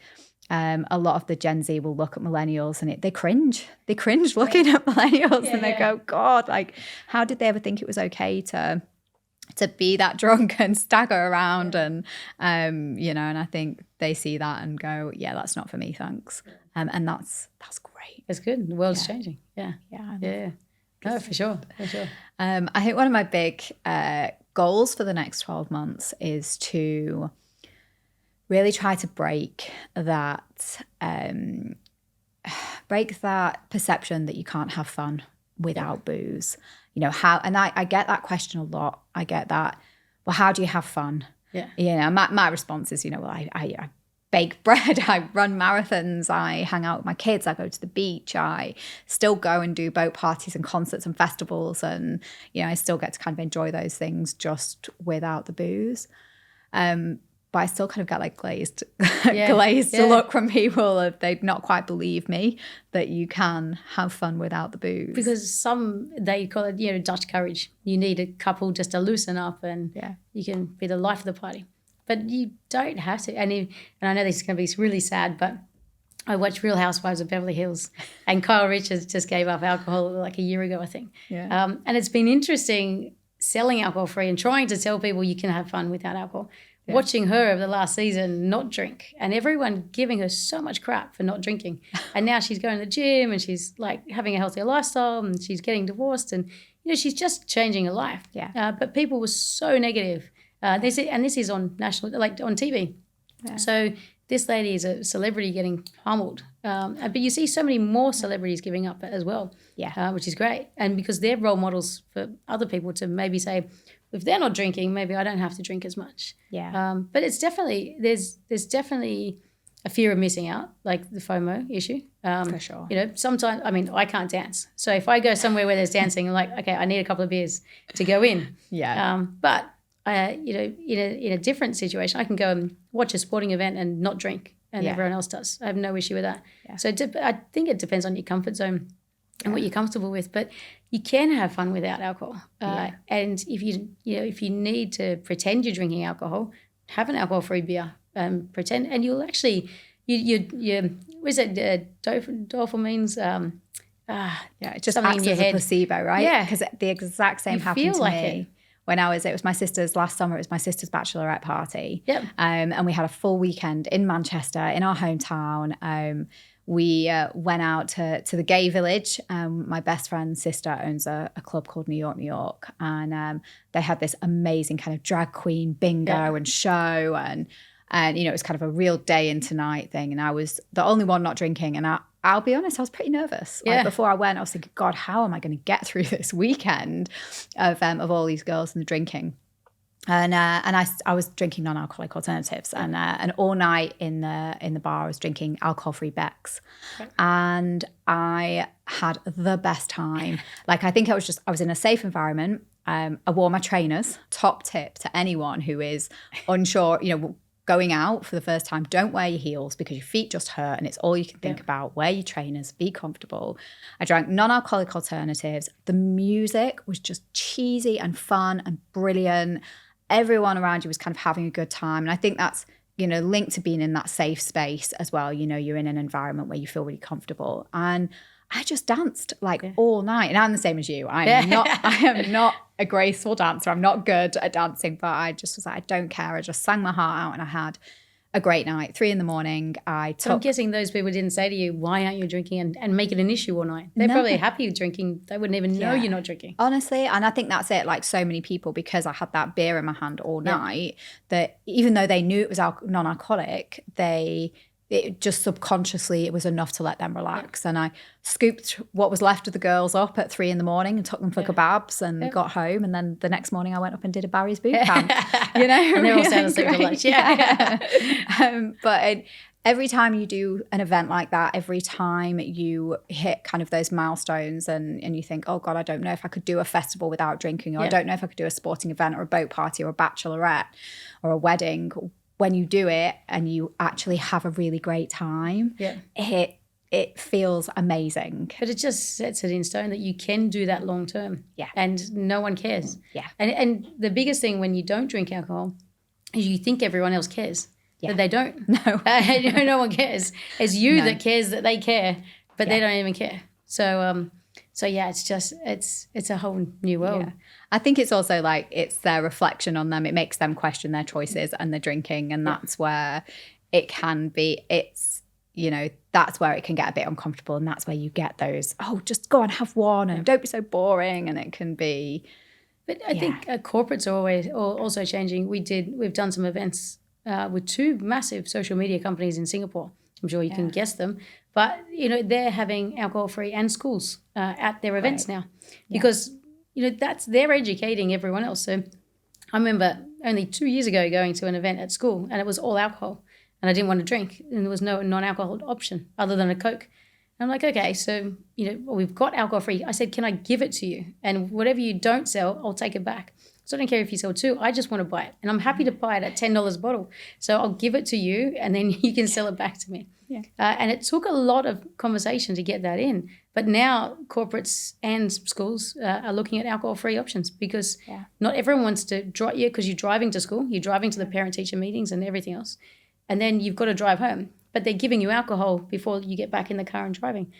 a lot of the Gen Z will look at millennials and they cringe looking at millennials and they go, God, like, how did they ever think it was okay to be that drunk and stagger around and, you know, and I think they see that and go, yeah, that's not for me, thanks. And that's great. It's good. The world's changing. Yeah. No, for sure. I think one of my big goals for the next 12 months is to really try to break that perception that you can't have fun without booze. You know, how, and I get that question a lot. I get that, well, how do you have fun? Yeah. You know, my response is, you know, well, I bake bread, I run marathons, I hang out with my kids, I go to the beach, I still go and do boat parties and concerts and festivals, and, you know, I still get to kind of enjoy those things just without the booze. But I still kind of get like glazed look from people if they'd not quite believe me that you can have fun without the booze. Because they call it, you know, Dutch courage. You need a couple just to loosen up and you can be the life of the party. But you don't have to. And I know this is going to be really sad, but I watched Real Housewives of Beverly Hills and Kyle Richards just gave up alcohol like a year ago, I think. Yeah. And it's been interesting selling alcohol free and trying to tell people you can have fun without alcohol. Yeah. Watching her over the last season not drink and everyone giving her so much crap for not drinking. And now she's going to the gym and she's like having a healthier lifestyle and she's getting divorced and, you know, she's just changing her life. Yeah. But people were so negative. This is on national, like on TV. Yeah. So this lady is a celebrity getting pummeled. But you see so many more celebrities giving up as well, which is great. And because they're role models for other people to maybe say, if they're not drinking, maybe I don't have to drink as much. Yeah. But it's definitely, there's definitely a fear of missing out, like the FOMO issue. For sure. You know, sometimes, I mean, I can't dance. So if I go somewhere where there's dancing, I'm like, okay, I need a couple of beers to go in. Yeah. But, you know, in a different situation, I can go and watch a sporting event and not drink and everyone else does. I have no issue with that. Yeah. So I think it depends on your comfort zone and what you're comfortable with, but you can have fun without alcohol. And if you need to pretend you're drinking alcohol, have an alcohol-free beer. Pretend, and you'll actually what is it? Dopamines. It just acts as a placebo, right? Yeah, because the exact same happened to me. When it was my sister's last summer, it was my sister's bachelorette party. Yep. And we had a full weekend in Manchester, in our hometown. We went out to the gay village. My best friend's sister owns a club called New York. And they had this amazing kind of drag queen bingo and show. And, you know, it was kind of a real day into night thing. And I was the only one not drinking. And I'll be honest, I was pretty nervous. Like before I went, I was thinking, God, how am I going to get through this weekend of all these girls and the drinking? And I was drinking non-alcoholic alternatives, and all night in the bar I was drinking alcohol-free Becks, and I had the best time. Like I think I was in a safe environment. I wore my trainers. Top tip to anyone who is unsure, going out for the first time, don't wear your heels because your feet just hurt and it's all you can think about. Wear your trainers, be comfortable. I drank non-alcoholic alternatives. The music was just cheesy and fun and brilliant. Everyone around you was kind of having a good time. And I think that's, linked to being in that safe space as well. You're in an environment where you feel really comfortable. And I just danced all night. And I'm the same as you. I am not a graceful dancer. I'm not good at dancing, but I just was like, I don't care. I just sang my heart out and I had a great night. 3 a.m. So I'm guessing those people didn't say to you, why aren't you drinking and make it an issue all night? They're probably happy you're drinking. They wouldn't even know you're not drinking. Honestly, and I think that's it. Like so many people, because I had that beer in my hand all night, that even though they knew it was non-alcoholic, it just subconsciously, it was enough to let them relax. And I scooped what was left of the girls up at 3 a.m. and took them for kebabs and got home. And then the next morning I went up and did a Barry's boot camp, And they're all sound asleep for lunch. But every time you do an event like that, every time you hit kind of those milestones and you think, oh God, I don't know if I could do a festival without drinking, or I don't know if I could do a sporting event or a boat party or a bachelorette or a wedding. When you do it and you actually have a really great time, it feels amazing. But it just sets it in stone that you can do that long term. Yeah. And no one cares. Yeah. And the biggest thing when you don't drink alcohol is you think everyone else cares. Yeah. But they don't. No. No one cares. It's you that cares that they care, but they don't even care. So yeah, it's a whole new world. Yeah. I think it's also like it's their reflection on them. It makes them question their choices and the drinking, and that's where it can be. It's that's where it can get a bit uncomfortable, and that's where you get those. Oh, just go and have one, and don't be so boring. And it can be. But I think corporates are also changing. We've done some events with 2 massive social media companies in Singapore. I'm sure you can guess them. But, they're having alcohol-free and schools at their events now because, they're educating everyone else. So I remember only 2 years ago going to an event at school and it was all alcohol and I didn't want to drink and there was no non-alcohol option other than a Coke. And I'm like, okay, so, we've got alcohol-free. I said, can I give it to you? And whatever you don't sell, I'll take it back. So I don't care if you sell 2. I just want to buy it. And I'm happy to buy it at $10 a bottle. So I'll give it to you and then you can sell it back to me. Yeah. And it took a lot of conversation to get that in. But now corporates and schools are looking at alcohol-free options because not everyone wants to drive because you're driving to school, you're driving to the parent-teacher meetings and everything else. And then you've got to drive home. But they're giving you alcohol before you get back in the car and driving.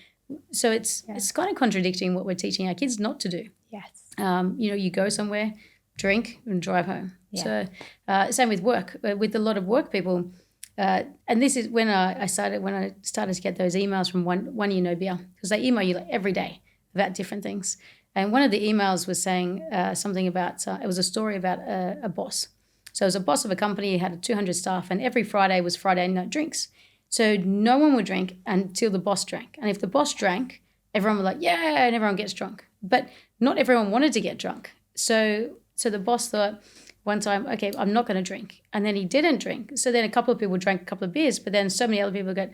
So it's kind of contradicting what we're teaching our kids not to do. Yes. You go somewhere, drink and drive home. Yeah. So same with work. With a lot of work people, and this is when I started to get those emails from one you know beer, because they email you every day about different things. And one of the emails was saying something about it was a story about a boss. So it was a boss of a company, he had 200 staff, and every Friday was Friday night drinks. So no one would drink until the boss drank. And if the boss drank, everyone was like, yeah, and everyone gets drunk. But not everyone wanted to get drunk. So the boss thought one time, okay, I'm not going to drink. And then he didn't drink. So then a couple of people drank a couple of beers, but then so many other people go,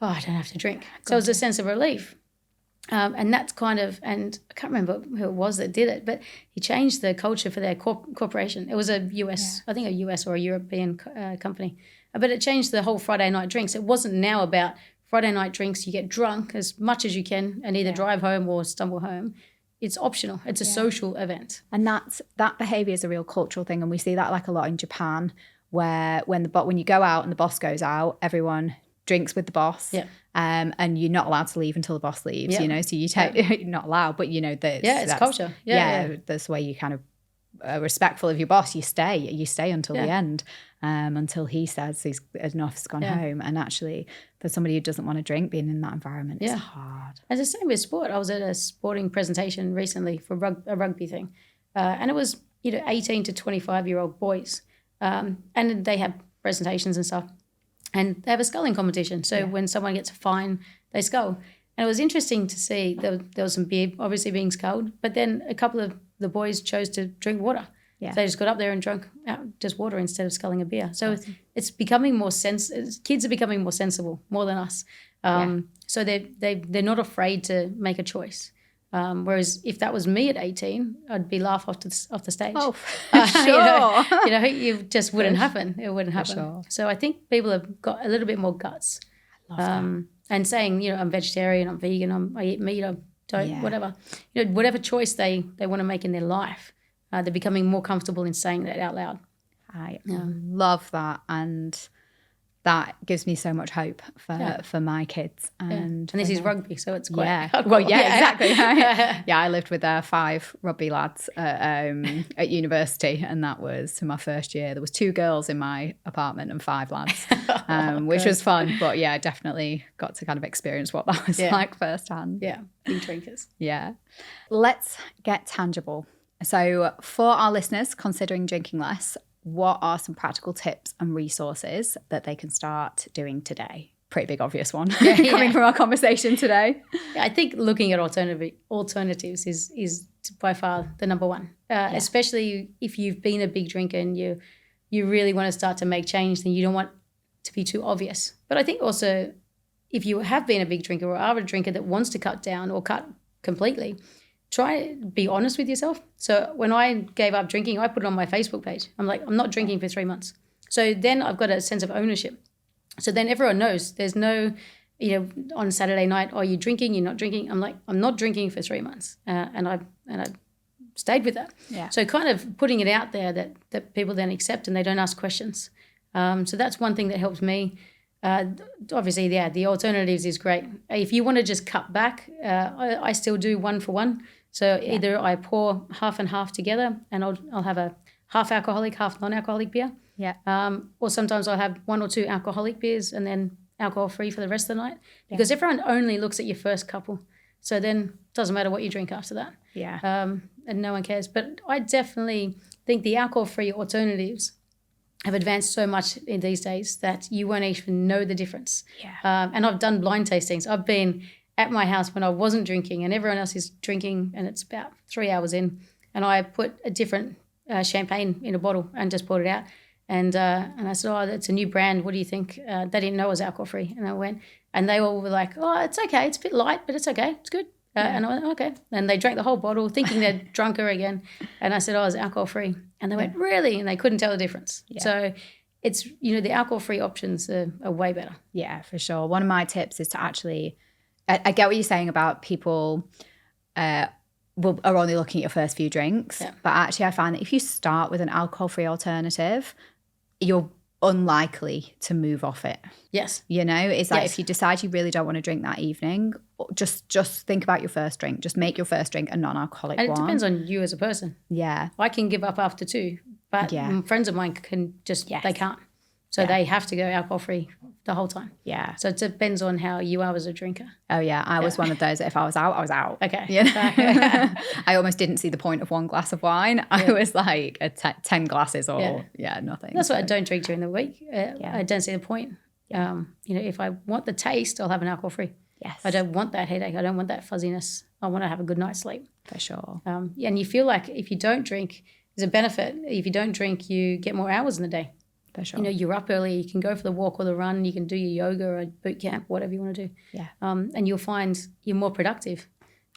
oh, I don't have to drink. So it was a sense of relief. And that's kind of, and I can't remember who it was that did it, but he changed the culture for their corporation. It was a US, I think a US or a European company. But it changed the whole Friday night drinks. It wasn't now about Friday night drinks, you get drunk as much as you can and either drive home or stumble home. It's optional. It's a social event. And that behavior is a real cultural thing. And we see that like a lot in Japan, where when you go out and the boss goes out, everyone drinks with the boss. Yeah. And you're not allowed to leave until the boss leaves, so you take, you're not allowed, but it's culture. That's the way you kind of are respectful of your boss. You stay until the end, until he says enough's gone home. And actually for somebody who doesn't want to drink, being in that environment is hard. It's the same with sport. I was at a sporting presentation recently for a rugby thing. And it was, 18 to 25-year-old boys. And they have presentations and stuff. and they have a sculling competition. So when someone gets a fine, they scull. And it was interesting to see there was some beer obviously being sculled, but then a couple of the boys chose to drink water. Yeah. So they just got up there and drank just water instead of sculling a beer. So it's becoming more kids are becoming more sensible, more than us. So they're not afraid to make a choice. Whereas if that was me at 18, I'd be laughed off the stage. Oh, sure. You just wouldn't happen. It wouldn't happen. Sure. So I think people have got a little bit more guts. I love that. And saying, I'm vegetarian, I'm vegan, I eat meat, I don't, whatever. Whatever choice they want to make in their life, they're becoming more comfortable in saying that out loud. I love that, and that gives me so much hope for my kids. And this is rugby, so it's quite exactly. I lived with 5 rugby lads at university, and that was my first year. There was 2 girls in my apartment and 5 lads, which was fun. But yeah, I definitely got to kind of experience what that was like firsthand. Yeah, big drinkers. Yeah. Let's get tangible. So for our listeners considering drinking less, what are some practical tips and resources that they can start doing today? Pretty big obvious one coming from our conversation today. I think looking at alternatives is by far the number one, especially if you've been a big drinker and you really want to start to make change, then you don't want to be too obvious. But I think also if you have been a big drinker or are a drinker that wants to cut down or cut completely, try to be honest with yourself. So when I gave up drinking, I put it on my Facebook page. I'm like, I'm not drinking for 3 months. So then I've got a sense of ownership. So then everyone knows there's no, on Saturday night, are you drinking? You're not drinking. I'm like, I'm not drinking for 3 months. And I stayed with that. Yeah. So kind of putting it out there that people then accept and they don't ask questions. So that's one thing that helps me. Obviously, the alternatives is great. If you want to just cut back, I still do 1 for 1. So either I pour half and half together and I'll have a half alcoholic, half non-alcoholic beer. Yeah. Or sometimes I'll have 1 or 2 alcoholic beers and then alcohol-free for the rest of the night. Because everyone only looks at your first couple. So then it doesn't matter what you drink after that. Yeah. And no one cares. But I definitely think the alcohol-free alternatives have advanced so much in these days that you won't even know the difference. Yeah. And I've done blind tastings. I've been at my house when I wasn't drinking and everyone else is drinking and it's about 3 hours in, and I put a different champagne in a bottle and just poured it out. And I said, oh, that's a new brand. What do you think? They didn't know it was alcohol-free. And I went, and they all were like, oh, it's okay. It's a bit light, but it's okay. It's good. And I went, okay. And they drank the whole bottle thinking they're drunker again. And I said, oh, it's alcohol-free. And they went, really? And they couldn't tell the difference. Yeah. So it's, the alcohol-free options are way better. Yeah, for sure. One of my tips is to actually, I get what you're saying about people are only looking at your first few drinks. Yeah. But actually I find that if you start with an alcohol-free alternative, you're unlikely to move off it. Yes. It's like if you decide you really don't want to drink that evening, just think about your first drink. Just make your first drink a non-alcoholic one. And it depends on you as a person. Yeah. I can give up after 2, but friends of mine can just, they can't. So they have to go alcohol-free the whole time. Yeah. So it depends on how you are as a drinker. Oh, yeah. I was one of those. If I was out, I was out. Okay. I almost didn't see the point of 1 glass of wine. I was like 10 glasses or, nothing. That's why I don't drink during the week. I don't see the point. If I want the taste, I'll have an alcohol-free. Yes. I don't want that headache. I don't want that fuzziness. I want to have a good night's sleep. For sure. And you feel like if you don't drink, there's a benefit. If you don't drink, you get more hours in the day. For sure. You're up early, you can go for the walk or the run, you can do your yoga or boot camp, whatever you want to do. Yeah. And you'll find you're more productive.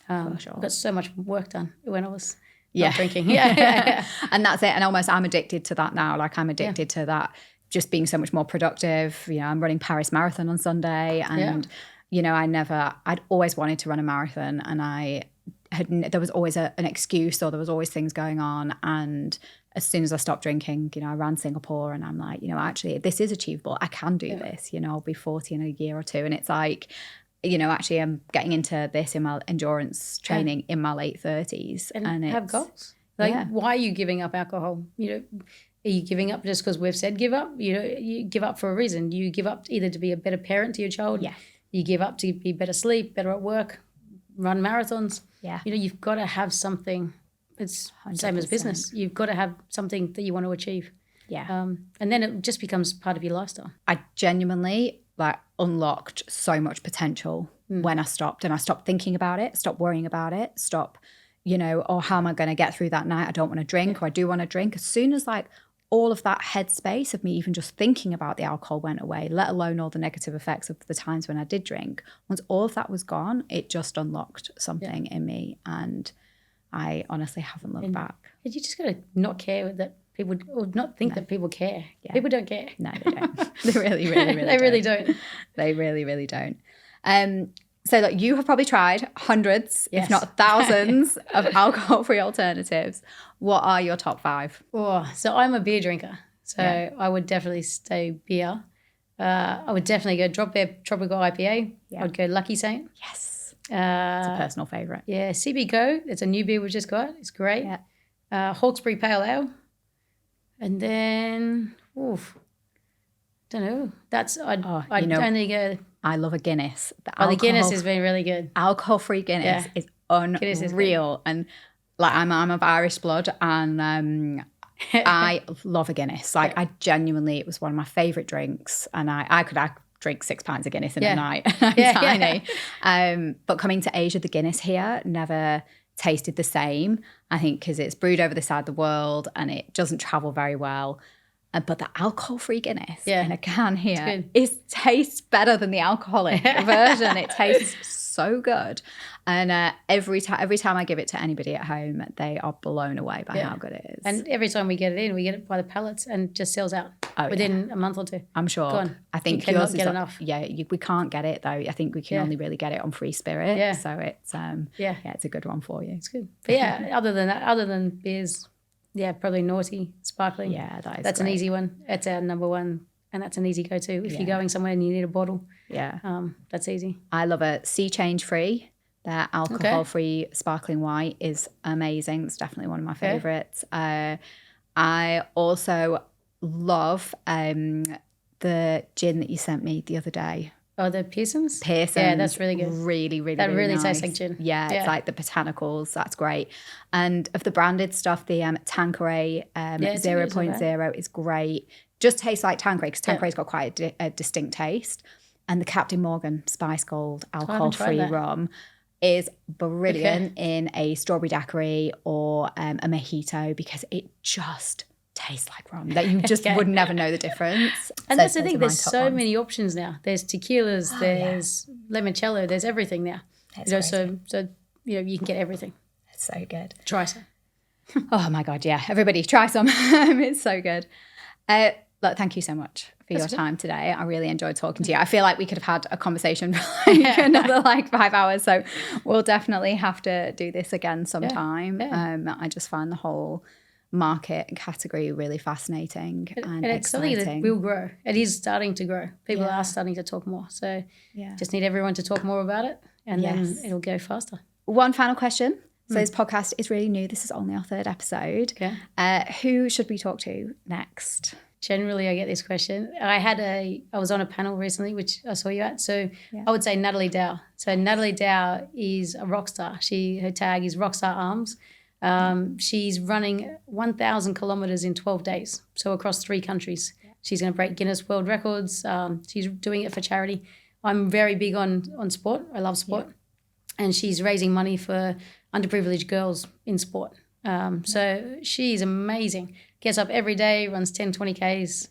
For sure. I got so much work done when I was not drinking. Yeah. And that's it. And almost I'm addicted to that now. Like I'm addicted to that, just being so much more productive. I'm running Paris Marathon on Sunday and, I'd always wanted to run a marathon and there was always an excuse or there was always things going on. And as soon as I stopped drinking, I ran Singapore and I'm like, actually this is achievable. I can do this, I'll be 40 in a year or 2. And it's like, actually I'm getting into this in my endurance training in my late 30s. And have goals. Why are you giving up alcohol? Are you giving up just because we've said give up? You give up for a reason. You give up either to be a better parent to your child. Yeah. You give up to be better sleep, better at work, run marathons. Yeah. You've got to have something. It's 100%. Same as business. You've got to have something that you want to achieve. Yeah. And then it just becomes part of your lifestyle. I genuinely unlocked so much potential when I stopped, and I stopped thinking about it, stopped worrying about it, stop, how am I going to get through that night? I don't want to drink, or I do want to drink. As soon as all of that headspace of me even just thinking about the alcohol went away, let alone all the negative effects of the times when I did drink, once all of that was gone, it just unlocked something in me, and I honestly haven't looked back. You just got to not care that people, or not think that people care. Yeah. People don't care. No, they don't. They really, really, really They really don't. They really, really don't. So you have probably tried hundreds, if not thousands, of alcohol-free alternatives. What are your top 5? Oh, so I'm a beer drinker. So I would definitely stay beer. I would definitely go Drop Bear Tropical IPA. I would go Lucky Saint. Yes. It's a personal favourite. Yeah, CB Co. It's a new beer we've just got. It's great. Yeah. Hawkesbury Pale Ale. And then, don't know. I'd only go. I love a Guinness. The Guinness has been really good. Alcohol-free Guinness is unreal. And I'm of Irish blood, and I love a Guinness. I genuinely, it was one of my favourite drinks, and I could drink 6 pints of Guinness in a night. I'm tiny. But coming to Asia, the Guinness here never tasted the same. I think because it's brewed over the side of the world and it doesn't travel very well. But the alcohol-free Guinness in a can here tastes better than the alcoholic version. It tastes so good. And every time I give it to anybody at home, they are blown away by how good it is. And every time we get it in, we get it by the pallets and it just sells out within a month or 2. I'm sure. Gone. I think you yours cannot get enough. Yeah, we can't get it though. I think we can only really get it on Free Spirit. Yeah. So it's it's a good one for you. It's good. But other than that, other than beers, probably Naughty Sparkling. Yeah, that's great. an easy one. It's our number one, and that's an easy go-to if you're going somewhere and you need a bottle. Yeah, that's easy. I love it. Sea Change Free. Their alcohol-free sparkling white is amazing. It's definitely one of my favourites. I also love the gin that you sent me the other day. Oh, the Pearson's? Pearson's. Yeah, that's really good. Really, really, that really nice. tastes like gin. Yeah, it's like the botanicals. That's great. And of the branded stuff, the Tanqueray 0.0 is great. Just tastes like Tanqueray, because Tanqueray's got quite a distinct taste. And the Captain Morgan Spice Gold alcohol-free rum is brilliant in a strawberry daiquiri or a mojito, because it just tastes like rum, that you just would never know the difference. And that's the thing, there's so many options now. There's tequilas, there's limoncello, there's everything now. So you can get everything. It's so good. Try some. Oh my God, yeah. Everybody try some. It's so good. Look, thank you so much for your time today. I really enjoyed talking to you. I feel like we could have had a conversation for another 5 hours. So we'll definitely have to do this again sometime. Yeah. I just find the whole market and category really fascinating and it's exciting. Something that will grow. It is starting to grow. People are starting to talk more. So just need everyone to talk more about it, and then it'll go faster. One final question. So this podcast is really new. This is only our 3rd episode. Okay. Who should we talk to next? Generally, I get this question. I was on a panel recently, which I saw you at. So I would say Natalie Dow. So Natalie Dow is a rock star. Her tag is Rockstar Arms. She's running 1,000 kilometers in 12 days. So across 3 countries. She's going to break Guinness World Records. She's doing it for charity. I'm very big on sport. I love sport. Yeah. And she's raising money for underprivileged girls in sport. So she's amazing. Gets up every day, runs 10, 20 Ks.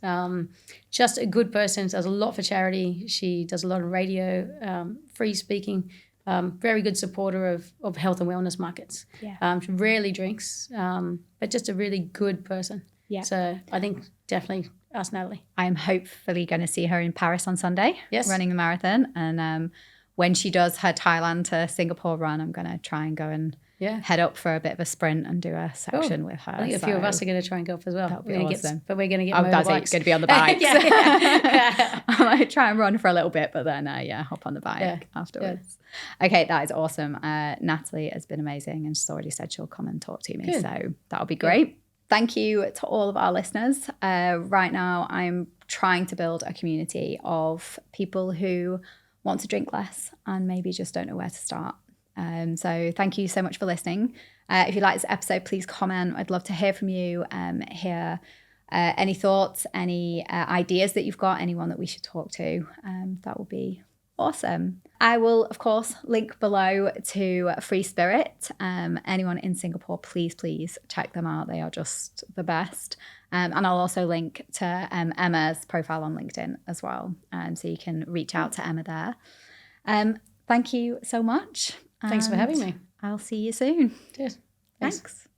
Just a good person, does a lot for charity. She does a lot of radio, free speaking, very good supporter of health and wellness markets. Yeah. She rarely drinks, but just a really good person. Yeah. So I think definitely ask Natalie. I am hopefully going to see her in Paris on Sunday, running a marathon. And when she does her Thailand to Singapore run, I'm going to try and go and head up for a bit of a sprint and do a section with her. I think a few of us are going to try and go off as well. We're awesome. But we're going to get motorbikes. That's going to be on the bikes. I might try and run for a little bit, but then hop on the bike afterwards. Yeah. Okay, that is awesome. Natalie has been amazing, and she's already said she'll come and talk to me. Good. So that'll be great. Yeah. Thank you to all of our listeners. Right now, I'm trying to build a community of people who want to drink less and maybe just don't know where to start. So thank you so much for listening. If you like this episode, please comment. I'd love to hear from you, hear any thoughts, any ideas that you've got, anyone that we should talk to, that would be awesome. I will, of course, link below to Free Spirit. Anyone in Singapore, please check them out. They are just the best. And I'll also link to Emma's profile on LinkedIn as well. So you can reach out to Emma there. Thank you so much. Thanks for having me. I'll see you soon. Cheers. Thanks.